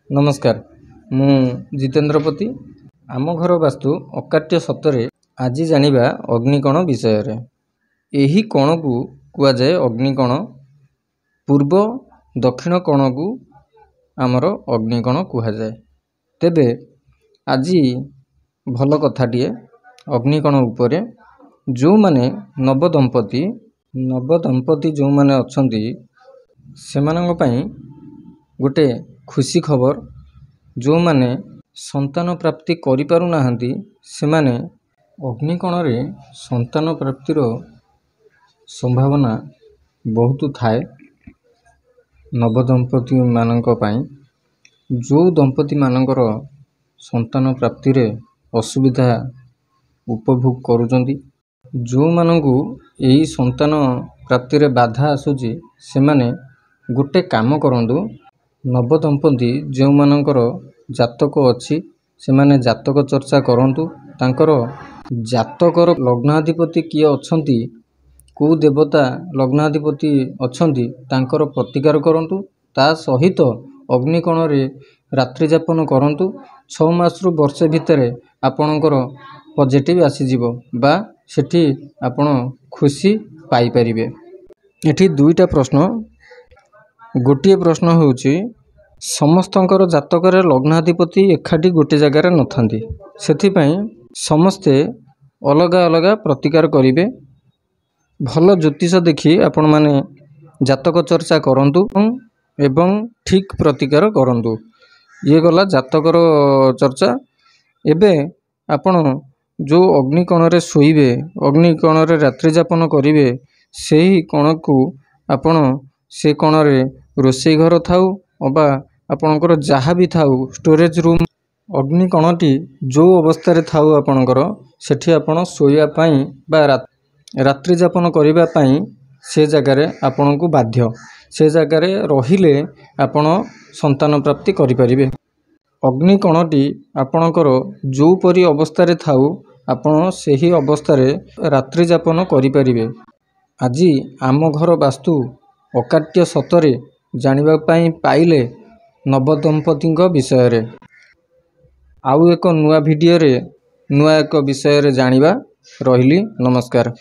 नमस्कार मु जितेन्द्रपति आम घर वास्तु अकाट्य सतरे आज जानिबा अग्निकोण विषय रे। एही कोण को कुआ जाए अग्निकोण। पूर्व दक्षिण कोण को आमर अग्निकोण कुहा जाए। तेबे आज भल कथाटिए अग्निकोण उपरे जो माने नवदंपति जो माने अछंती सेमानंग पई गोटे खुशी खबर। जो माने संतान प्राप्ति करि पारु नाहंती से माने अग्निकोण रे संतान प्राप्तिर संभावना बहुत थाए। नवदंपति मानंक पई जो दंपति मानंकर संतान प्राप्ति रे असुविधा उपभोग करूचंती, जो मानंकु एही संतान प्राप्ति रे बाधा आसुची से माने गोटे काम करंतु। नवदंपति जो मानंकर जातक अच्छी से माने जातक चर्चा करंतु। तांकर जातकर लग्नाधिपति किए अछंती, को देवता लग्नाधिपति अछंती तांकर प्रतिकार करंतु। ता सहित अग्निकोण रे रात्रि यापन करंतु। 6 मास रु वर्ष भितरे आपणकर पॉजिटिव आसी जीवो बा सेठी आपण खुशी पाई परिबे। एठी दुईटा प्रश्न। गोटे प्रश्न होउची समस्तंकर जातकरे लग्नाधिपति एकाठी गोटे जगार नथांती, सेथि पई समस्ते अलगा अलगा प्रतिकार करिवे। भल ज्योतिष देखि आपण माने जातक चर्चा करंतु एवं ठीक प्रतिकार करंतु। ये गला जातकर चर्चा। एबे आपण जो अग्निकोण रे सोइबे, अग्निकोण रे रात्रि यापन करिवे, सेही कोण को आपण से कोण रे रोसई घर थाउ अबा आपणकर जहाँ भी थाउ स्टोरेज रूम अग्निकोणटी जो अवस्था रे थाउ आपणकर सेठी आपण सोइया पई बा रात्रि यापन करिबा पई से जगारे आपणको बाध्य। से जगारे रहिले आपण संतान प्राप्ति करि परिबे। अग्निकोणटी आपणकर जो परी अवस्था रे थाउ आपण सेही अवस्था रे रात्रि यापन करि परिबे। आज आम घर वास्तु अकाट्य सतरे जानिबा पई पाइले नवदंपति विषय रे। आउ एक नुआ वीडियो रे नुआ एक विषय रे जानिबा। रहिली नमस्कार।